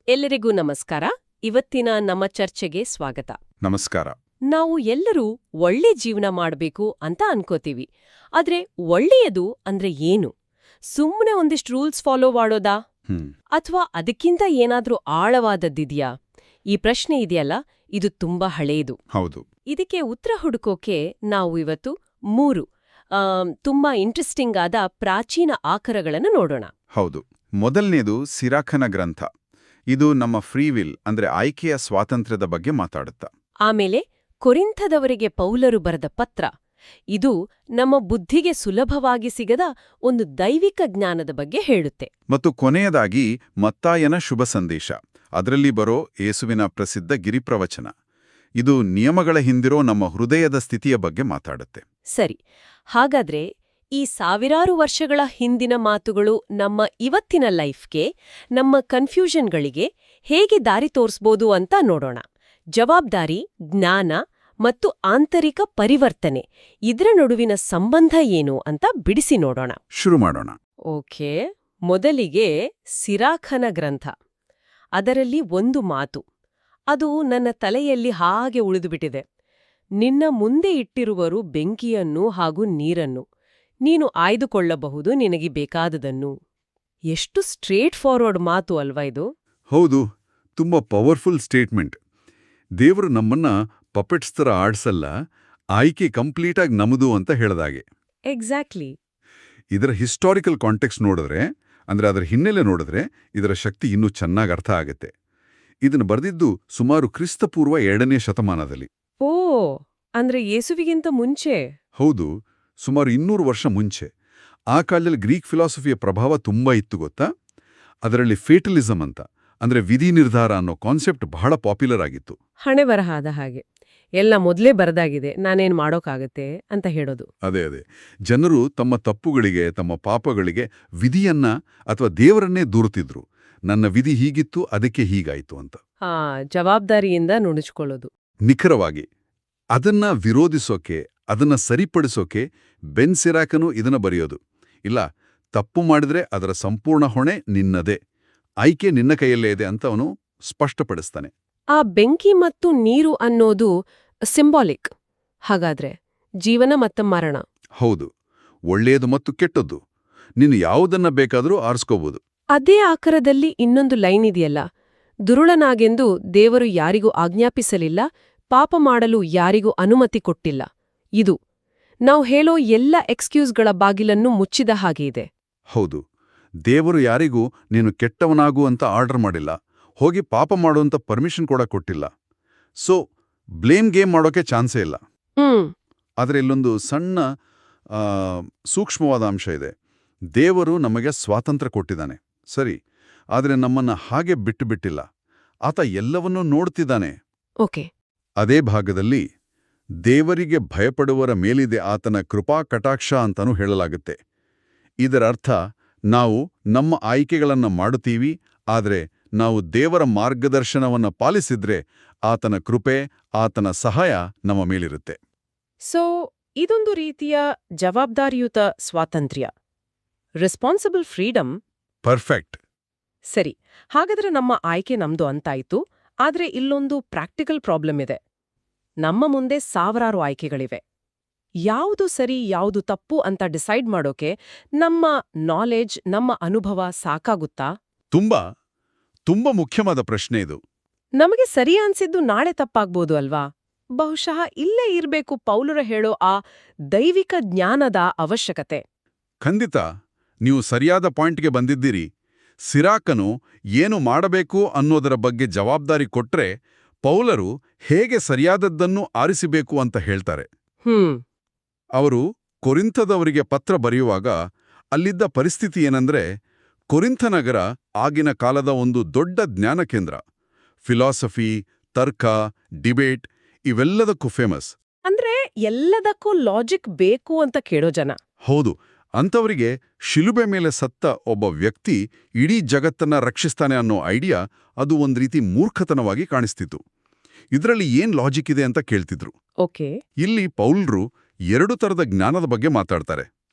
ಎಲ್ಲರಿಗೂ ನಮಸ್ಕಾರ. ಇವತ್ತಿನ ನಮ್ಮ ಚರ್ಚೆಗೆ ಸ್ವಾಗತ. ನಮಸ್ಕಾರ. ನಾವು ಎಲ್ಲರೂ ಒಳ್ಳೆ ಜೀವನ ಮಾಡಬೇಕು ಅಂತ ಅನ್ಕೋತೀವಿ. ಆದ್ರೆ ಒಳ್ಳೆಯದು ಅಂದ್ರೆ ಏನು? ಸುಮ್ಮನೆ ಒಂದಿಷ್ಟು ರೂಲ್ಸ್ ಫಾಲೋ ಮಾಡೋದಾ? ಅಥವಾ ಅದಕ್ಕಿಂತ ಏನಾದ್ರೂ ಆಳವಾದದ್ದಿದ್ಯಾ? ಈ ಪ್ರಶ್ನೆ ಇದೆಯಲ್ಲ, ಇದು ತುಂಬಾ ಹಳೆಯದು. ಹೌದು. ಇದಕ್ಕೆ ಉತ್ತರ ಹುಡುಕೋಕೆ ನಾವು ಇವತ್ತು 3 ತುಂಬಾ ಇಂಟ್ರೆಸ್ಟಿಂಗ್ ಆದ ಪ್ರಾಚೀನ ಆಕರಗಳನ್ನು ನೋಡೋಣ. ಹೌದು. ಮೊದಲನೇದು ಸಿರಾಖನ ಗ್ರಂಥ. ಇದು ನಮ್ಮ ಫ್ರೀ ವಿಲ್ ಅಂದ್ರೆ ಆಯ್ಕೆಯ ಸ್ವಾತಂತ್ರ್ಯದ ಬಗ್ಗೆ ಮಾತಾಡುತ್ತಾ. ಆಮೇಲೆ ಕೊರಿಂಥದವರಿಗೆ ಪೌಲರು ಬರೆದ ಪತ್ರ. ಇದು ನಮ್ಮ ಬುದ್ಧಿಗೆ ಸುಲಭವಾಗಿ ಸಿಗದ ಒಂದು ದೈವಿಕ ಜ್ಞಾನದ ಬಗ್ಗೆ ಹೇಳುತ್ತೆ. ಮತ್ತು ಕೊನೆಯದಾಗಿ ಮತ್ತಾಯನ ಶುಭ ಸಂದೇಶ. ಅದರಲ್ಲಿ ಬರೋ ಯೇಸುವಿನ ಪ್ರಸಿದ್ಧ ಗಿರಿಪ್ರವಚನ. ಇದು ನಿಯಮಗಳ ಹಿಂದಿರೋ ನಮ್ಮ ಹೃದಯದ ಸ್ಥಿತಿಯ ಬಗ್ಗೆ ಮಾತಾಡುತ್ತೆ. ಸರಿ, ಹಾಗಾದ್ರೆ ಈ ಸಾವಿರಾರು ವರ್ಷಗಳ ಹಿಂದಿನ ಮಾತುಗಳು ನಮ್ಮ ಇವತ್ತಿನ ಲೈಫ್ಗೆ, ನಮ್ಮ ಕನ್ಫ್ಯೂಷನ್ಗಳಿಗೆ ಹೇಗೆ ದಾರಿ ತೋರಿಸ್ಬೋದು ಅಂತ ನೋಡೋಣ. ಜವಾಬ್ದಾರಿ, ಜ್ಞಾನ ಮತ್ತು ಆಂತರಿಕ ಪರಿವರ್ತನೆ, ಇದರ ನಡುವಿನ ಸಂಬಂಧ ಏನು ಅಂತ ಬಿಡಿಸಿ ನೋಡೋಣ. ಶುರು ಮಾಡೋಣ. ಓಕೆ, ಮೊದಲಿಗೆ ಸಿರಾಖನ ಗ್ರಂಥ. ಅದರಲ್ಲಿ ಒಂದು ಮಾತು, ಅದು ನನ್ನ ತಲೆಯಲ್ಲಿ ಹಾಗೆ ಉಳಿದುಬಿಟ್ಟಿದೆ. ನಿನ್ನ ಮುಂದೆ ಇಟ್ಟಿರುವರು ಬೆಂಕಿಯನ್ನು ಹಾಗೂ ನೀರನ್ನು. ನೀನು ಆಯ್ದುಕೊಳ್ಳಬಹುದು ನಿನಗೆ ಬೇಕಾದದನ್ನು. ಎಷ್ಟು ಸ್ಟ್ರೇಟ್ ಫಾರ್ವರ್ಡ್ ಮಾತು ಅಲ್ವಾ ಇದು? ಹೌದು, ತುಂಬಾ ಪವರ್ಫುಲ್ ಸ್ಟೇಟ್ಮೆಂಟ್. ದೇವರು ನಮ್ಮನ್ನ ಪಪೆಟ್ಸ್ ತರ ಆಡ್ಸಲ್ಲ, ಆಯ್ಕೆ ಕಂಪ್ಲೀಟಾಗಿ ನಮ್ಮದು ಅಂತ ಹೇಳ್ದಾಗೆ. ಎಕ್ಸಾಕ್ಟ್ಲಿ. ಇದರ ಹಿಸ್ಟಾರಿಕಲ್ ಕಾಂಟೆಕ್ಸ್ಟ್ ನೋಡಿದ್ರೆ, ಅಂದ್ರೆ ಅದರ ಹಿನ್ನೆಲೆ ನೋಡಿದ್ರೆ, ಇದರ ಶಕ್ತಿ ಇನ್ನೂ ಚೆನ್ನಾಗಿ ಅರ್ಥ ಆಗತ್ತೆ. ಇದನ್ನು ಬರೆದಿದ್ದು ಸುಮಾರು ಕ್ರಿಸ್ತಪೂರ್ವ 2ನೇ ಶತಮಾನದಲ್ಲಿ. ಓ, ಅಂದ್ರೆ ಯೇಸುವಿಗಿಂತ ಮುಂಚೆ? ಹೌದು, ಸುಮಾರು 200 ವರ್ಷ ಮುಂಚೆ. ಆ ಕಾಲದಲ್ಲಿ ಗ್ರೀಕ್ ಫಿಲಾಸಫಿಯ ಪ್ರಭಾವ ತುಂಬಾ ಇತ್ತು ಗೊತ್ತಾ. ಅದರಲ್ಲಿ ಫೇಟಲಿಸಮ್ ಅಂತ, ಅಂದ್ರೆ ವಿಧಿ ನಿರ್ಧಾರ ಅನ್ನೋ ಕಾನ್ಸೆಪ್ಟ್ ಬಹಳ ಪಾಪ್ಯುಲರ್ ಆಗಿತ್ತು. ಹಣೆ ಬರಹಾದ ಹಾಗೆ, ಎಲ್ಲ ಮೊದಲೇ ಬರದಾಗಿದೆ, ನಾನೇನ್ ಮಾಡೋಕ್ಕಾಗತ್ತೆ ಅಂತ ಹೇಳೋದು. ಅದೇ ಜನರು ತಮ್ಮ ತಪ್ಪುಗಳಿಗೆ, ತಮ್ಮ ಪಾಪಗಳಿಗೆ ವಿಧಿಯನ್ನ ಅಥವಾ ದೇವರನ್ನೇ ದೂರುತ್ತಿದ್ರು. ನನ್ನ ವಿಧಿ ಹೀಗಿತ್ತು, ಅದಕ್ಕೆ ಹೀಗಾಯ್ತು ಅಂತ. ಜವಾಬ್ದಾರಿಯಿಂದ ನುಣುಚ್ಕೊಳ್ಳೋದು. ನಿಖರವಾಗಿ. ಅದನ್ನ ವಿರೋಧಿಸೋಕೆ, ಅದನ್ನ ಸರಿಪಡಿಸೋಕೆ ಬೆನ್ ಸಿರಾಕನು ಇದನ್ನ ಬರೆಯೋದು. ಇಲ್ಲ, ತಪ್ಪು ಮಾಡಿದ್ರೆ ಅದರ ಸಂಪೂರ್ಣ ಹೊಣೆ ನಿನ್ನದೇ, ಆಯ್ಕೆ ನಿನ್ನ ಕೈಯಲ್ಲೇ ಇದೆ ಅಂತ ಅವನು ಸ್ಪಷ್ಟಪಡಿಸ್ತಾನೆ. ಆ ಬೆಂಕಿ ಮತ್ತು ನೀರು ಅನ್ನೋದು ಸಿಂಬಾಲಿಕ್. ಹಾಗಾದ್ರೆ ಜೀವನ ಮತ್ತು ಮರಣ. ಹೌದು, ಒಳ್ಳೆಯದು ಮತ್ತು ಕೆಟ್ಟದ್ದು. ನೀನು ಯಾವುದನ್ನ ಬೇಕಾದರೂ ಆರಿಸ್ಕೋಬಹುದು. ಅದೇ ಆಕರದಲ್ಲಿ ಇನ್ನೊಂದು ಲೈನ್ ಇದೆಯಲ್ಲ, ದುರುಳನಾಗೆಂದು ದೇವರು ಯಾರಿಗೂ ಆಜ್ಞಾಪಿಸಲಿಲ್ಲ, ಪಾಪ ಮಾಡಲು ಯಾರಿಗೂ ಅನುಮತಿ ಕೊಟ್ಟಿಲ್ಲ. ಇದು ನಾವು ಹೇಳೋ ಎಲ್ಲ ಎಕ್ಸ್ಕ್ಯೂಸ್ಗಳ ಬಾಗಿಲನ್ನು ಮುಚ್ಚಿದ ಹಾಗೆ ಇದೆ. ಹೌದು, ದೇವರು ಯಾರಿಗೂ ನೀನು ಕೆಟ್ಟವನಾಗು ಅಂತ ಆರ್ಡರ್ ಮಾಡಿಲ್ಲ, ಹೋಗಿ ಪಾಪ ಮಾಡುವಂತ ಪರ್ಮಿಷನ್ ಕೂಡ ಕೊಟ್ಟಿಲ್ಲ. ಸೊ ಬ್ಲೇಮ್ ಗೇಮ್ ಮಾಡೋಕೆ ಚಾನ್ಸೇ ಇಲ್ಲ. ಆದರೆ ಇಲ್ಲೊಂದು ಸಣ್ಣ ಸೂಕ್ಷ್ಮವಾದ ಅಂಶ ಇದೆ. ದೇವರು ನಮಗೆ ಸ್ವಾತಂತ್ರ್ಯ ಕೊಟ್ಟಿದ್ದಾನೆ, ಸರಿ, ಆದರೆ ನಮ್ಮನ್ನ ಹಾಗೆ ಬಿಟ್ಟಿಲ್ಲ. ಆತ ಎಲ್ಲವನ್ನೂ ನೋಡ್ತಿದ್ದಾನೆ. ಓಕೆ. ಅದೇ ಭಾಗದಲ್ಲಿ ದೇವರಿಗೆ ಭಯಪಡುವವರ ಮೇಲಿದೆ ಆತನ ಕೃಪಾ ಕಟಾಕ್ಷ ಅಂತಾನೂ ಹೇಳಲಾಗುತ್ತೆ. ಇದರ ಅರ್ಥ, ನಾವು ನಮ್ಮ ಆಯ್ಕೆಗಳನ್ನು ಮಾಡುತ್ತೀವಿ, ಆದರೆ ನಾವು ದೇವರ ಮಾರ್ಗದರ್ಶನವನ್ನು ಪಾಲಿಸಿದ್ರೆ ಆತನ ಕೃಪೆ, ಆತನ ಸಹಾಯ ನಮ್ಮ ಮೇಲಿರುತ್ತೆ. ಸೊ ಇದೊಂದು ರೀತಿಯ ಜವಾಬ್ದಾರಿಯುತ ಸ್ವಾತಂತ್ರ್ಯ, ರೆಸ್ಪಾನ್ಸಿಬಲ್ ಫ್ರೀಡಮ್. ಪರ್ಫೆಕ್ಟ್. ಸರಿ, ಹಾಗಾದ್ರೆ ನಮ್ಮ ಆಯ್ಕೆ ನಮ್ದು ಅಂತಾಯ್ತು. ಆದ್ರೆ ಇಲ್ಲೊಂದು ಪ್ರಾಕ್ಟಿಕಲ್ ಪ್ರಾಬ್ಲಮ್ ಇದೆ. ನಮ್ಮ ಮುಂದೆ ಸಾವಿರಾರು ಆಯ್ಕೆಗಳಿವೆ. ಯಾವುದು ಸರಿ ಯಾವುದು ತಪ್ಪು ಅಂತ ಡಿಸೈಡ್ ಮಾಡೋಕೆ ನಮ್ಮ ನಾಲೆಡ್ಜ್, ನಮ್ಮ ಅನುಭವ ಸಾಕಾಗುತ್ತಾ? ತುಂಬಾ ಮುಖ್ಯವಾದ ಪ್ರಶ್ನೆ ಇದು. ನಮಗೆ ಸರಿ ಅನ್ಸಿದ್ದು ನಾಳೆ ತಪ್ಪಾಗ್ಬೋದು ಅಲ್ವಾ? ಬಹುಶಃ ಇಲ್ಲೇ ಇರ್ಬೇಕು ಪೌಲರು ಹೇಳೋ ಆ ದೈವಿಕ ಜ್ಞಾನದ ಅವಶ್ಯಕತೆ. ಖಂಡಿತ, ನೀವು ಸರಿಯಾದ ಪಾಯಿಂಟ್ಗೆ ಬಂದಿದ್ದೀರಿ. ಸಿರಾಕನು ಏನು ಮಾಡಬೇಕು ಅನ್ನೋದರ ಬಗ್ಗೆ ಜವಾಬ್ದಾರಿ ಕೊಟ್ರೆ, ಪೌಲರು ಹೇಗೆ ಸರಿಯಾದದ್ದನ್ನು ಆರಿಸಬೇಕು ಅಂತ ಹೇಳ್ತಾರೆ. ಅವರು ಕೊರಿಂಥದವರಿಗೆ ಪತ್ರ ಬರೆಯುವಾಗ ಅಲ್ಲಿದ್ದ ಪರಿಸ್ಥಿತಿ ಏನಂದ್ರೆ, ಕೊರಿಂಥ ನಗರ ಆಗಿನ ಕಾಲದ ಒಂದು ದೊಡ್ಡ ಜ್ಞಾನ ಕೇಂದ್ರ. ಫಿಲಾಸಫಿ, ತರ್ಕ, ಡಿಬೇಟ್ ಇವೆಲ್ಲದಕ್ಕೂ ಫೇಮಸ್. ಅಂದ್ರೆ ಎಲ್ಲದಕ್ಕೂ ಲಾಜಿಕ್ ಬೇಕು ಅಂತ ಕೇಳೋ ಜನ. ಹೌದು, ಅಂಥವರಿಗೆ ಶಿಲುಬೆ ಮೇಲೆ ಸತ್ತ ಒಬ್ಬ ವ್ಯಕ್ತಿ ಇಡೀ ಜಗತ್ತನ್ನ ರಕ್ಷಿಸ್ತಾನೆ ಅನ್ನೋ ಐಡಿಯಾ ಅದು ಒಂದ್ ರೀತಿ ಮೂರ್ಖತನವಾಗಿ ಕಾಣಿಸ್ತಿತ್ತು. ಇದರಲ್ಲಿ ಏನ್ ಲಾಜಿಕ್ ಇದೆ ಅಂತ ಕೇಳ್ತಿದ್ರು. ಓಕೆ. ಇಲ್ಲಿ ಪೌಲ್ರು 2 ಥರದ ಜ್ಞಾನದ ಬಗ್ಗೆ ಮಾತಾಡ್ತಾರೆ.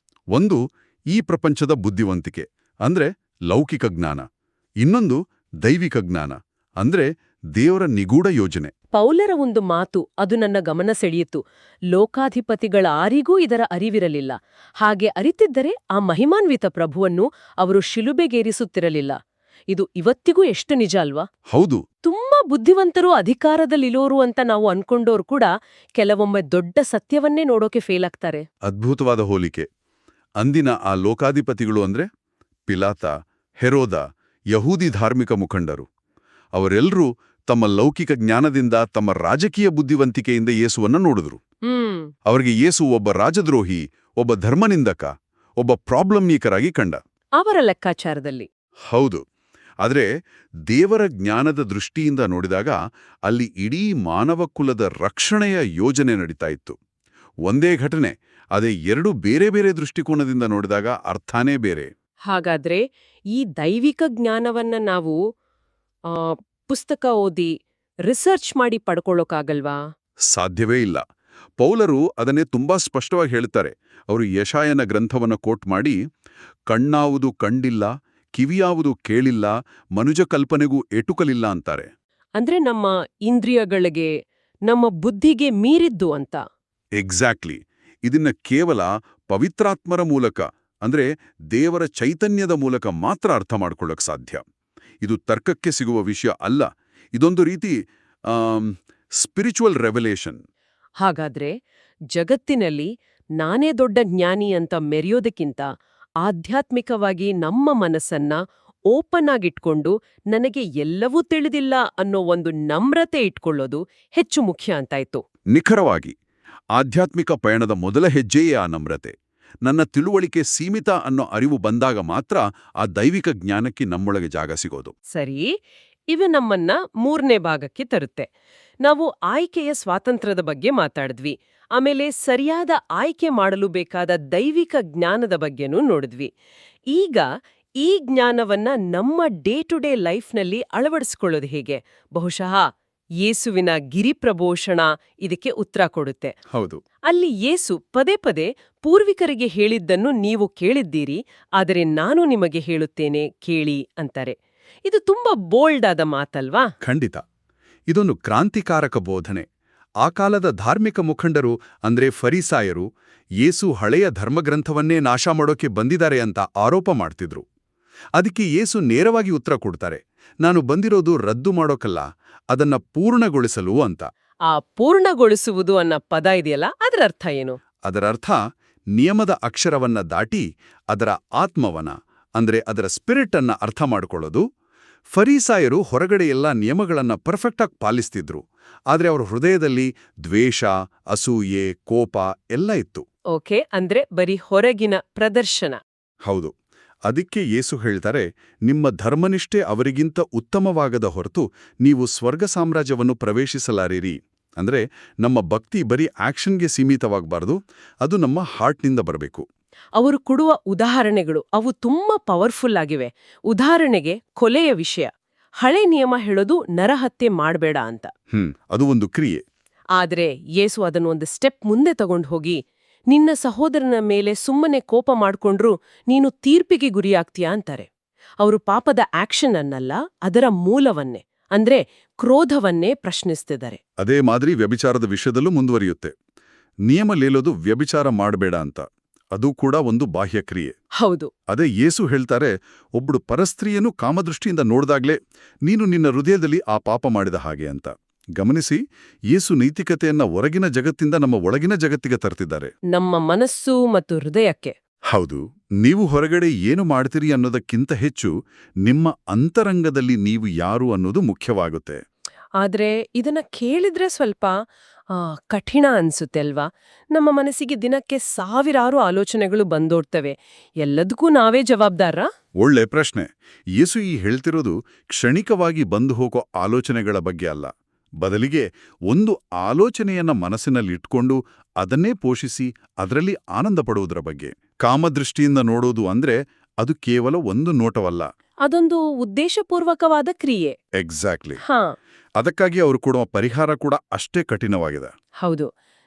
ಒಂದು ಈ ಪ್ರಪಂಚದ ಬುದ್ಧಿವಂತಿಕೆ, ಅಂದ್ರೆ ಲೌಕಿಕ ಜ್ಞಾನ. ಇನ್ನೊಂದು ದೈವಿಕ ಜ್ಞಾನ, ಅಂದ್ರೆ ದೇವರ ನಿಗೂಢ ಯೋಜನೆ. ಪೌಲರ ಒಂದು ಮಾತು ಅದು ನನ್ನ ಗಮನ ಸೆಳೆಯಿತು. ಲೋಕಾಧಿಪತಿಗಳಾರಿಗೂ ಇದರ ಅರಿವಿರಲಿಲ್ಲ. ಹಾಗೆ ಅರಿತಿದ್ದರೆ ಆ ಮಹಿಮಾನ್ವಿತ ಪ್ರಭುವನ್ನು ಅವರು ಶಿಲುಬೆಗೇರಿಸುತ್ತಿರಲಿಲ್ಲ. ಇದು ಇವತ್ತಿಗೂ ಎಷ್ಟು ನಿಜ ಅಲ್ವಾ? ಹೌದು. ತುಂಬಾ ಬುದ್ಧಿವಂತರು ಅಧಿಕಾರದಲ್ಲಿರೋರು ಅಂತ ನಾವು ಅನ್ಕೊಂಡೋರು ಕೂಡ ಕೆಲವೊಮ್ಮೆ ದೊಡ್ಡ ಸತ್ಯವನ್ನೇ ನೋಡೋಕೆ ಫೇಲ್ ಆಗ್ತಾರೆ. ಅದ್ಭುತವಾದ ಹೋಲಿಕೆ. ಅಂದಿನ ಆ ಲೋಕಾಧಿಪತಿಗಳು ಅಂದ್ರೆ ಪಿಲಾತ, ಹೆರೋದ, ಯಹೂದಿ ಧಾರ್ಮಿಕ ಮುಖಂಡರು. ಅವರೆಲ್ಲರೂ ತಮ್ಮ ಲೌಕಿಕ ಜ್ಞಾನದಿಂದ, ತಮ್ಮ ರಾಜಕೀಯ ಬುದ್ಧಿವಂತಿಕೆಯಿಂದ ಯೇಸುವನ್ನ ನೋಡಿದ್ರು. ಅವರಿಗೆ ಯೇಸು ಒಬ್ಬ ರಾಜದ್ರೋಹಿ, ಒಬ್ಬ ಧರ್ಮನಿಂದಕ, ಒಬ್ಬ ಪ್ರಾಬ್ಲಮ್ ಮೇಕರ್ ಕಂಡ. ಅವರ ಲೆಕ್ಕಾಚಾರದಲ್ಲಿ. ಹೌದು. ಆದರೆ ದೇವರ ಜ್ಞಾನದ ದೃಷ್ಟಿಯಿಂದ ನೋಡಿದಾಗ ಅಲ್ಲಿ ಇಡೀ ಮಾನವ ಕುಲದ ರಕ್ಷಣೆಯ ಯೋಜನೆ ನಡೀತಾ ಇತ್ತು. ಒಂದೇ ಘಟನೆ, ಅದೇ ಎರಡು ಬೇರೆ ಬೇರೆ ದೃಷ್ಟಿಕೋನದಿಂದ ನೋಡಿದಾಗ ಅರ್ಥನೇ ಬೇರೆ. ಹಾಗಾದ್ರೆ ಈ ದೈವಿಕ ಜ್ಞಾನವನ್ನ ನಾವು ಪುಸ್ತಕ ಓದಿ ರಿಸರ್ಚ್ ಮಾಡಿ ಪಡ್ಕೊಳ್ಳೋಕ್ಕಾಗಲ್ವಾ? ಸಾಧ್ಯವೇ ಇಲ್ಲ. ಪೌಲರು ಅದನ್ನೇ ತುಂಬಾ ಸ್ಪಷ್ಟವಾಗಿ ಹೇಳ್ತಾರೆ. ಅವರು ಯೆಶಾಯನ ಗ್ರಂಥವನ್ನು ಕೋಟ್ ಮಾಡಿ, ಕಣ್ಣಾವುದು ಕಂಡಿಲ್ಲ, ಕಿವಿಯಾವುದು ಕೇಳಿಲ್ಲ, ಮನುಜ ಕಲ್ಪನೆಗೂ ಎಟುಕಲಿಲ್ಲ ಅಂತಾರೆ. ಅಂದ್ರೆ ನಮ್ಮ ಇಂದ್ರಿಯಗಳಿಗೆ, ನಮ್ಮ ಬುದ್ಧಿಗೆ ಮೀರಿದ್ದು ಅಂತ. ಎಕ್ಸಾಕ್ಟ್ಲಿ. ಇದನ್ನ ಕೇವಲ ಪವಿತ್ರಾತ್ಮರ ಮೂಲಕ, ಅಂದ್ರೆ ದೇವರ ಚೈತನ್ಯದ ಮೂಲಕ ಮಾತ್ರ ಅರ್ಥ ಮಾಡ್ಕೊಳ್ಳೋಕೆ ಸಾಧ್ಯ. ಇದು ತರ್ಕಕ್ಕೆ ಸಿಗುವ ವಿಷಯ ಅಲ್ಲ. ಇದೊಂದು ರೀತಿ ಸ್ಪಿರಿಚುವಲ್ ರೆವಲೇಷನ್. ಹಾಗಾದ್ರೆ ಜಗತ್ತಿನಲ್ಲಿ ನಾನೇ ದೊಡ್ಡ ಜ್ಞಾನಿ ಅಂತ ಮೆರೆಯೋದಕ್ಕಿಂತ ಆಧ್ಯಾತ್ಮಿಕವಾಗಿ ನಮ್ಮ ಮನಸ್ಸನ್ನ ಓಪನ್ ಆಗಿಟ್ಕೊಂಡು ನನಗೆ ಎಲ್ಲವೂ ತಿಳಿದಿಲ್ಲ ಅನ್ನೋ ಒಂದು ನಮ್ರತೆ ಇಟ್ಕೊಳ್ಳೋದು ಹೆಚ್ಚು ಮುಖ್ಯ ಅಂತಾಯ್ತು. ನಿಖರವಾಗಿ. ಆಧ್ಯಾತ್ಮಿಕ ಪಯಣದ ಮೊದಲ ಹೆಜ್ಜೆಯೇ ಆ ನಮ್ರತೆ. ನನ್ನ ತಿಳುವಳಿಕೆ ಸೀಮಿತ ಅನ್ನೋ ಅರಿವು ಬಂದಾಗ ಮಾತ್ರ ಆ ದೈವಿಕ ಜ್ಞಾನಕ್ಕೆ ನಮ್ಮೊಳಗೆ ಜಾಗ ಸಿಗೋದು. ಸರಿ, ಇವು ನಮ್ಮನ್ನ 3ನೇ ಭಾಗಕ್ಕೆ ತರುತ್ತೆ. ನಾವು ಆಯ್ಕೆಯ ಸ್ವಾತಂತ್ರ್ಯದ ಬಗ್ಗೆ ಮಾತಾಡಿದ್ವಿ. ಆಮೇಲೆ ಸರಿಯಾದ ಆಯ್ಕೆ ಮಾಡಲು ಬೇಕಾದ ದೈವಿಕ ಜ್ಞಾನದ ಬಗ್ಗೆನೂ ನೋಡಿದ್ವಿ. ಈಗ ಈ ಜ್ಞಾನವನ್ನ ನಮ್ಮ ಡೇ ಟು ಡೇ ಲೈಫ್ನಲ್ಲಿ ಅಳವಡಿಸ್ಕೊಳ್ಳೋದು ಹೇಗೆ? ಬಹುಶಃ ಯೇಸುವಿನ ಗಿರಿಪ್ರಭೋಷಣ ಇದಕ್ಕೆ ಉತ್ತರ ಕೊಡುತ್ತೆ. ಹೌದು. ಅಲ್ಲಿ ಯೇಸು ಪದೇ ಪದೇ ಪೂರ್ವಿಕರಿಗೆ ಹೇಳಿದ್ದನ್ನು ನೀವು ಕೇಳಿದ್ದೀರಿ, ಆದರೆ ನಾನು ನಿಮಗೆ ಹೇಳುತ್ತೇನೆ ಕೇಳಿ ಅಂತಾರೆ. ಇದು ತುಂಬಾ ಬೋಲ್ಡ್ ಆದ ಮಾತಲ್ವಾ? ಖಂಡಿತ. ಇದೊಂದು ಕ್ರಾಂತಿಕಾರಕ ಬೋಧನೆ. ಆ ಕಾಲದ ಧಾರ್ಮಿಕ ಮುಖಂಡರು ಅಂದ್ರೆ ಫರಿಸಾಯರು ಯೇಸು ಹಳೆಯ ಧರ್ಮಗ್ರಂಥವನ್ನೇ ನಾಶ ಮಾಡೋಕೆ ಬಂದಿದ್ದಾರೆ ಅಂತ ಆರೋಪ ಮಾಡ್ತಿದ್ರು. ಅದಕ್ಕೆ ಯೇಸು ನೇರವಾಗಿ ಉತ್ತರ ಕೊಡ್ತಾರೆ, ನಾನು ಬಂದಿರೋದು ರದ್ದು ಮಾಡೋಕಲ್ಲ, ಅದನ್ನ ಪೂರ್ಣಗೊಳಿಸಲು ಅಂತ. ಆ ಪೂರ್ಣಗೊಳಿಸುವುದು ಅನ್ನೋ ಪದ ಇದೆಯಲ್ಲ, ಅದರ ಅರ್ಥ ಏನು? ಅದರ ಅರ್ಥ ನಿಯಮದ ಅಕ್ಷರವನ್ನ ದಾಟಿ ಅದರ ಆತ್ಮವನ ಅಂದ್ರೆ ಅದರ ಸ್ಪಿರಿಟ್ ಅನ್ನ ಅರ್ಥ ಮಾಡ್ಕೊಳ್ಳೋದು. ಫರಿಸಾಯರು ಹೊರಗಡೆ ಎಲ್ಲ ನಿಯಮಗಳನ್ನ ಪರ್ಫೆಕ್ಟಾಗಿ ಪಾಲಿಸ್ತಿದ್ರು, ಆದ್ರೆ ಅವರ ಹೃದಯದಲ್ಲಿ ದ್ವೇಷ, ಅಸೂಯೆ, ಕೋಪ ಎಲ್ಲ ಇತ್ತು. ಓಕೆ, ಅಂದ್ರೆ ಬರೀ ಹೊರಗಿನ ಪ್ರದರ್ಶನ. ಹೌದು. ಅದಕ್ಕೆ ಯೇಸು ಹೇಳ್ತಾರೆ, ನಿಮ್ಮ ಧರ್ಮನಿಷ್ಠೆ ಅವರಿಗಿಂತ ಉತ್ತಮವಾಗದ ಹೊರತು ನೀವು ಸ್ವರ್ಗ ಸಾಮ್ರಾಜ್ಯವನ್ನು ಪ್ರವೇಶಿಸಲಾರಿರಿ. ಅಂದ್ರೆ ನಮ್ಮ ಭಕ್ತಿ ಬರೀ ಆಕ್ಷನ್ಗೆ ಸೀಮಿತವಾಗಬಾರ್ದು, ಅದು ನಮ್ಮ ಹಾರ್ಟ್ನಿಂದ ಬರಬೇಕು. ಅವರು ಕೊಡುವ ಉದಾಹರಣೆಗಳು ಅವು ತುಂಬಾ ಪವರ್ಫುಲ್ ಆಗಿವೆ. ಉದಾಹರಣೆಗೆ ಕೊಲೆಯ ವಿಷಯ. ಹಳೆ ನಿಯಮ ಹೇಳೋದು ನರಹತ್ಯೆ ಮಾಡಬೇಡ ಅಂತ. ಅದು ಒಂದು ಕ್ರಿಯೆ. ಆದ್ರೆ ಯೇಸು ಅದನ್ನು ಒಂದು ಸ್ಟೆಪ್ ಮುಂದೆ ತಗೊಂಡು ಹೋಗಿ, ನಿನ್ನ ಸಹೋದರನ ಮೇಲೆ ಸುಮ್ಮನೆ ಕೋಪ ಮಾಡ್ಕೊಂಡ್ರು ನೀನು ತೀರ್ಪಿಗೆ ಗುರಿಯಾಗ್ತೀಯಾ ಅಂತಾರೆ. ಅವರು ಪಾಪದ ಆಕ್ಷನ್ ಅನ್ನಲ್ಲ, ಅದರ ಮೂಲವನ್ನೇ ಅಂದ್ರೆ ಕ್ರೋಧವನ್ನೇ ಪ್ರಶ್ನಿಸ್ತಿದ್ದಾರೆ. ಅದೇ ಮಾದರಿ ವ್ಯಭಿಚಾರದ ವಿಷಯದಲ್ಲೂ ಮುಂದುವರಿಯುತ್ತೆ. ನಿಯಮ ಲೇಲೋದು ವ್ಯಭಿಚಾರ ಮಾಡಬೇಡ ಅಂತ. ಅದು ಕೂಡ ಒಂದು ಬಾಹ್ಯ ಕ್ರಿಯೆ. ಹೌದು. ಅದೇ ಯೇಸು ಹೇಳ್ತಾರೆ, ಒಬ್ಬಳು ಪರಸ್ತ್ರೀಯನ್ನು ಕಾಮದೃಷ್ಟಿಯಿಂದ ನೋಡ್ದಾಗ್ಲೇ ನೀನು ನಿನ್ನ ಹೃದಯದಲ್ಲಿ ಆ ಪಾಪ ಮಾಡಿದ ಹಾಗೆ ಅಂತ. ಗಮನಿಸಿ, ಯೇಸು ನೈತಿಕತೆಯನ್ನ ಹೊರಗಿನ ಜಗತ್ತಿಂದ ನಮ್ಮ ಒಳಗಿನ ಜಗತ್ತಿಗೆ ತರ್ತಿದ್ದಾರೆ, ನಮ್ಮ ಮನಸ್ಸು ಮತ್ತು ಹೃದಯಕ್ಕೆ. ಹೌದು. ನೀವು ಹೊರಗಡೆ ಏನು ಮಾಡ್ತೀರಿ ಅನ್ನೋದಕ್ಕಿಂತ ಹೆಚ್ಚು ನಿಮ್ಮ ಅಂತರಂಗದಲ್ಲಿ ನೀವು ಯಾರು ಅನ್ನೋದು ಮುಖ್ಯವಾಗುತ್ತೆ. ಆದ್ರೆ ಇದನ್ನ ಕೇಳಿದ್ರೆ ಸ್ವಲ್ಪ ಕಠಿಣ ಅನ್ಸುತ್ತೆ ಅಲ್ವಾ? ನಮ್ಮ ಮನಸ್ಸಿಗೆ ದಿನಕ್ಕೆ ಸಾವಿರಾರು ಆಲೋಚನೆಗಳು ಬಂದೋಡ್ತವೆ. ಎಲ್ಲದಕ್ಕೂ ನಾವೇ ಜವಾಬ್ದಾರ? ಒಳ್ಳೆ ಪ್ರಶ್ನೆ. ಯೇಸು ಈ ಹೇಳ್ತಿರೋದು ಕ್ಷಣಿಕವಾಗಿ ಬಂದು ಹೋಗೋ ಆಲೋಚನೆಗಳ ಬಗ್ಗೆ ಅಲ್ಲ. ಬದಲಿಗೆ ಒಂದು ಆಲೋಚನೆಯನ್ನ ಮನಸ್ಸಿನಲ್ಲಿಟ್ಕೊಂಡು ಅದನ್ನೇ ಪೋಷಿಸಿ ಅದರಲ್ಲಿ ಆನಂದ ಪಡುವುದರ ಬಗ್ಗೆ. ಕಾಮದೃಷ್ಟಿಯಿಂದ ನೋಡೋದು ಅಂದ್ರೆ ಅದು ಕೇವಲ ಒಂದು ನೋಟವಲ್ಲ, ಅದೊಂದು ಉದ್ದೇಶಪೂರ್ವಕವಾದ ಕ್ರಿಯೆ. ಎಕ್ಸಾಕ್ಟ್ಲಿ. ಹಾ, ಅದಕ್ಕಾಗಿ ಅವರು ಕೊಡುವ ಪರಿಹಾರ ಕೂಡ ಅಷ್ಟೇ ಕಠಿಣವಾಗಿದೆ. ಹೌದು.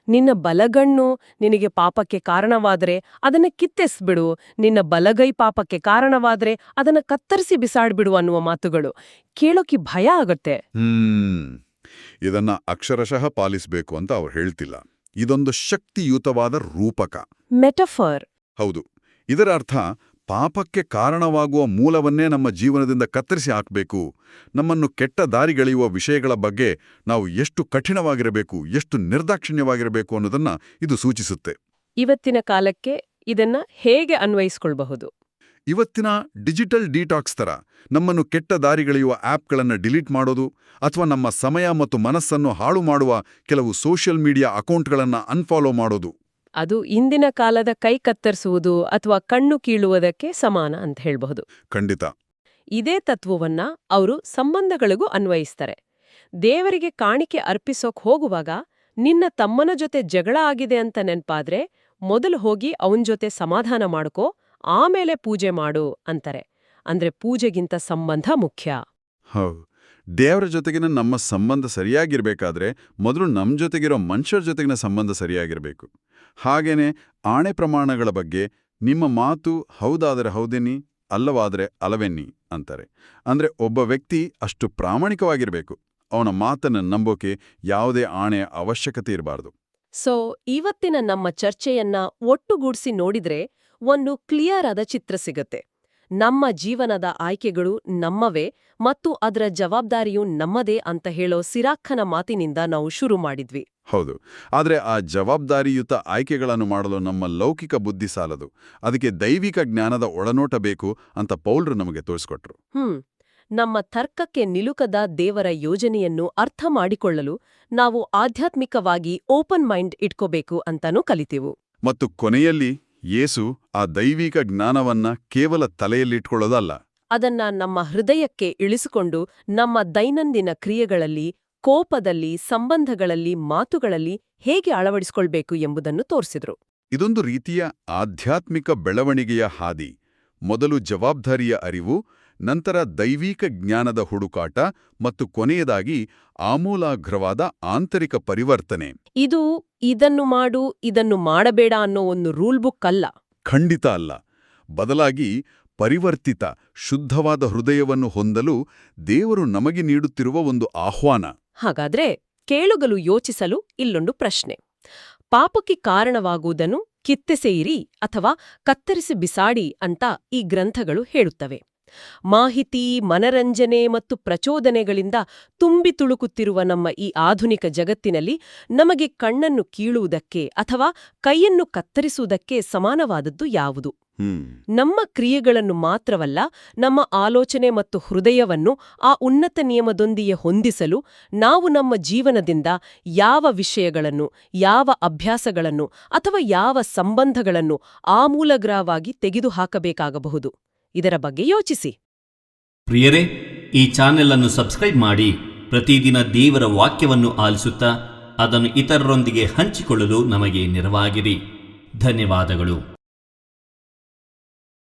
ನಿನ್ನ ಬಲಗಣ್ಣು ನಿನಗೆ ಪಾಪಕ್ಕೆ ಕಾರಣವಾದರೆ ಅದನ್ನ ಕಿತ್ತೆಸ್ಬಿಡು, ನಿನ್ನ ಬಲಗೈ ಪಾಪಕ್ಕೆ ಕಾರಣವಾದ್ರೆ ಅದನ್ನ ಕತ್ತರಿಸಿ ಬಿಸಾಡ್ಬಿಡು ಅನ್ನುವ ಮಾತುಗಳು ಕೇಳೋಕೆ ಭಯ ಆಗತ್ತೆ. ಇದನ್ನ ಅಕ್ಷರಶಃ ಪಾಲಿಸಬೇಕು ಅಂತ ಅವ್ರು ಹೇಳ್ತಿಲ್ಲ. ಇದೊಂದು ಶಕ್ತಿಯುತವಾದ ರೂಪಕ, ಮೆಟಫರ್. ಹೌದು. ಇದರ ಅರ್ಥ ಪಾಪಕ್ಕೆ ಕಾರಣವಾಗುವ ಮೂಲವನ್ನೇ ನಮ್ಮ ಜೀವನದಿಂದ ಕತ್ತರಿಸಿ ಹಾಕಬೇಕು. ನಮ್ಮನ್ನು ಕೆಟ್ಟ ದಾರಿಗೆಳೆಯುವ ವಿಷಯಗಳ ಬಗ್ಗೆ ನಾವು ಎಷ್ಟು ಕಠಿಣವಾಗಿರಬೇಕು, ಎಷ್ಟು ನಿರ್ದಾಕ್ಷಿಣ್ಯವಾಗಿರಬೇಕು ಅನ್ನೋದನ್ನ ಇದು ಸೂಚಿಸುತ್ತೆ. ಇವತ್ತಿನ ಕಾಲಕ್ಕೆ ಇದನ್ನ ಹೇಗೆ ಅನ್ವಯಿಸ್ಕೊಳ್ಬಹುದು? ಇವತ್ತಿನ ಡಿಜಿಟಲ್ ಡಿಟಾಕ್ಸ್ ಥರ ನಮ್ಮನ್ನು ಕೆಟ್ಟ ದಾರಿಗೆಳೆಯುವ ಆ್ಯಪ್ಗಳನ್ನು ಡಿಲೀಟ್ ಮಾಡೋದು, ಅಥವಾ ನಮ್ಮ ಸಮಯ ಮತ್ತು ಮನಸ್ಸನ್ನು ಹಾಳು ಮಾಡುವ ಕೆಲವು ಸೋಷಿಯಲ್ ಮೀಡಿಯಾ ಅಕೌಂಟ್ಗಳನ್ನು ಅನ್ಫಾಲೋ ಮಾಡೋದು. ಅದು ಇಂದಿನ ಕಾಲದ ಕೈ ಕತ್ತರಿಸುವುದು ಅಥವಾ ಕಣ್ಣು ಕೀಳುವುದಕ್ಕೆ ಸಮಾನ ಅಂತ ಹೇಳಬಹುದು. ಖಂಡಿತ. ಇದೇ ತತ್ವವನ್ನ ಅವರು ಸಂಬಂಧಗಳಿಗೂ ಅನ್ವಯಿಸ್ತಾರೆ. ದೇವರಿಗೆ ಕಾಣಿಕೆ ಅರ್ಪಿಸೋಕ್ ಹೋಗುವಾಗ ನಿನ್ನ ತಮ್ಮನ ಜೊತೆ ಜಗಳ ಆಗಿದೆ ಅಂತ ನೆನ್ಪಾದ್ರೆ ಮೊದಲು ಹೋಗಿ ಅವನ ಜೊತೆ ಸಮಾಧಾನ ಮಾಡ್ಕೋ, ಆಮೇಲೆ ಪೂಜೆ ಮಾಡು ಅಂತಾರೆ. ಅಂದ್ರೆ ಪೂಜೆಗಿಂತ ಸಂಬಂಧ ಮುಖ್ಯ. ಹೌದು. ದೇವರ ಜೊತೆಗಿನ ನಮ್ಮ ಸಂಬಂಧ ಸರಿಯಾಗಿರ್ಬೇಕಾದ್ರೆ ಮೊದಲು ನಮ್ಮ ಜೊತೆಗಿರೋ ಮನುಷ್ಯರ ಜೊತೆಗಿನ ಸಂಬಂಧ ಸರಿಯಾಗಿರಬೇಕು. ಹಾಗೇನೆ ಆಣೆ ಪ್ರಮಾಣಗಳ ಬಗ್ಗೆ ನಿಮ್ಮ ಮಾತು ಹೌದಾದರೆ ಹೌದೆನ್ನಿ, ಅಲ್ಲವಾದರೆ ಅಲವೆನ್ನಿ ಅಂತಾರೆ. ಅಂದ್ರೆ ಒಬ್ಬ ವ್ಯಕ್ತಿ ಅಷ್ಟು ಪ್ರಾಮಾಣಿಕವಾಗಿರಬೇಕು, ಅವನ ಮಾತನ್ನು ನಂಬೋಕೆ ಯಾವುದೇ ಆಣೆಯ ಅವಶ್ಯಕತೆ ಇರಬಾರ್ದು. ಸೊ ಇವತ್ತಿನ ನಮ್ಮ ಚರ್ಚೆಯನ್ನ ಒಟ್ಟುಗೂಡಿಸಿ ನೋಡಿದ್ರೆ ಒಂದು ಕ್ಲಿಯರ್ ಆದ ಚಿತ್ರ ಸಿಗತ್ತೆ. ನಮ್ಮ ಜೀವನದ ಆಯ್ಕೆಗಳು ನಮ್ಮವೇ ಮತ್ತು ಅದರ ಜವಾಬ್ದಾರಿಯೂ ನಮ್ಮದೇ ಅಂತ ಹೇಳೋ ಸಿರಾಕ್ಕನ ಮಾತಿನಿಂದ ನಾವು ಶುರು ಮಾಡಿದ್ವಿ. ಹೌದು. ಆದರೆ ಆ ಜವಾಬ್ದಾರಿಯುತ ಆಯ್ಕೆಗಳನ್ನು ಮಾಡಲು ನಮ್ಮ ಲೌಕಿಕ ಬುದ್ಧಿ ಸಾಲದು. ಅದಕ್ಕೆ ದೈವಿಕ ಜ್ಞಾನದ ಒಳನೋಟ ಬೇಕು ಅಂತ ಪೌಲ್ರು ನಮಗೆ ತೋರಿಸ್ಕೊಟ್ರು. ನಮ್ಮ ತರ್ಕಕ್ಕೆ ನಿಲುಕದ ದೇವರ ಯೋಜನೆಯನ್ನು ಅರ್ಥ ಮಾಡಿಕೊಳ್ಳಲು ನಾವು ಆಧ್ಯಾತ್ಮಿಕವಾಗಿ ಓಪನ್ ಮೈಂಡ್ ಇಟ್ಕೋಬೇಕು ಅಂತಾನೂ ಕಲಿತೆವು. ಮತ್ತು ಕೊನೆಯಲ್ಲಿ ಯೇಸು ಆ ದೈವಿಕ ಜ್ಞಾನವನ್ನ ಕೇವಲ ತಲೆಯಲ್ಲಿಟ್ಕೊಳ್ಳೋದಲ್ಲ, ಅದನ್ನ ನಮ್ಮ ಹೃದಯಕ್ಕೆ ಇಳಿಸಿಕೊಂಡು ನಮ್ಮ ದೈನಂದಿನ ಕ್ರಿಯೆಗಳಲ್ಲಿ, ಕೋಪದಲ್ಲಿ, ಸಂಬಂಧಗಳಲ್ಲಿ, ಮಾತುಗಳಲ್ಲಿ ಹೇಗೆ ಅಳವಡಿಸಿಕೊಳ್ಬೇಕು ಎಂಬುದನ್ನು ತೋರಿಸಿದ್ರು. ಇದೊಂದು ರೀತಿಯ ಆಧ್ಯಾತ್ಮಿಕ ಬೆಳವಣಿಗೆಯ ಹಾದಿ. ಮೊದಲು ಜವಾಬ್ದಾರಿಯ ಅರಿವು, ನಂತರ ದೈವಿಕ ಜ್ಞಾನದ ಹುಡುಕಾಟ ಮತ್ತು ಕೊನೆಯದಾಗಿ ಆಮೂಲಾಗ್ರವಾದ ಆಂತರಿಕ ಪರಿವರ್ತನೆ. ಇದು ಇದನ್ನು ಮಾಡು, ಇದನ್ನು ಮಾಡಬೇಡ ಅನ್ನೋ ಒಂದು ರೂಲ್ ಬುಕ್ ಅಲ್ಲ. ಖಂಡಿತ ಅಲ್ಲ. ಬದಲಾಗಿ ಪರಿವರ್ತಿತ, ಶುದ್ಧವಾದ ಹೃದಯವನ್ನು ಹೊಂದಲು ದೇವರು ನಮಗೆ ನೀಡುತ್ತಿರುವ ಒಂದು ಆಹ್ವಾನ. ಹಾಗಾದ್ರೆ ಕೇಳುಗಲು ಯೋಚಿಸಲು ಇಲ್ಲೊಂದು ಪ್ರಶ್ನೆ. ಪಾಪಕ್ಕೆ ಕಾರಣವಾಗುವುದನ್ನು ಕಿತ್ತೆಸೆಯಿರಿ ಅಥವಾ ಕತ್ತರಿಸಿ ಬಿಸಾಡಿ ಅಂತ ಈ ಗ್ರಂಥಗಳು ಹೇಳುತ್ತವೆ. ಮಾಹಿತಿ, ಮನರಂಜನೆ ಮತ್ತು ಪ್ರಚೋದನೆಗಳಿಂದ ತುಂಬಿ ತುಳುಕುತ್ತಿರುವ ನಮ್ಮ ಈ ಆಧುನಿಕ ಜಗತ್ತಿನಲ್ಲಿ ನಮಗೆ ಕಣ್ಣನ್ನು ಕೀಳುವುದಕ್ಕೆ ಅಥವಾ ಕೈಯನ್ನು ಕತ್ತರಿಸುವುದಕ್ಕೆ ಸಮಾನವಾದದ್ದು ಯಾವುದು? ನಮ್ಮ ಕ್ರಿಯೆಗಳನ್ನು ಮಾತ್ರವಲ್ಲ, ನಮ್ಮ ಆಲೋಚನೆ ಮತ್ತು ಹೃದಯವನ್ನು ಆ ಉನ್ನತ ನಿಯಮದೊಂದಿಗೆ ಹೊಂದಿಸಲು ನಾವು ನಮ್ಮ ಜೀವನದಿಂದ ಯಾವ ವಿಷಯಗಳನ್ನು, ಯಾವ ಅಭ್ಯಾಸಗಳನ್ನು ಅಥವಾ ಯಾವ ಸಂಬಂಧಗಳನ್ನು ಆಮೂಲಾಗ್ರವಾಗಿ ತೆಗೆದುಹಾಕಬೇಕಾಗಬಹುದು? ಇದರ ಬಗ್ಗೆ ಯೋಚಿಸಿ. ಪ್ರಿಯರೇ, ಈ ಚಾನೆಲ್ ಅನ್ನು ಸಬ್ಸ್ಕ್ರೈಬ್ ಮಾಡಿ ಪ್ರತಿದಿನ ದೇವರ ವಾಕ್ಯವನ್ನು ಆಲಿಸುತ್ತಾ ಅದನ್ನು ಇತರರೊಂದಿಗೆ ಹಂಚಿಕೊಳ್ಳಲು ನಮಗೆ ನೆರವಾಗಿರಿ. ಧನ್ಯವಾದಗಳು.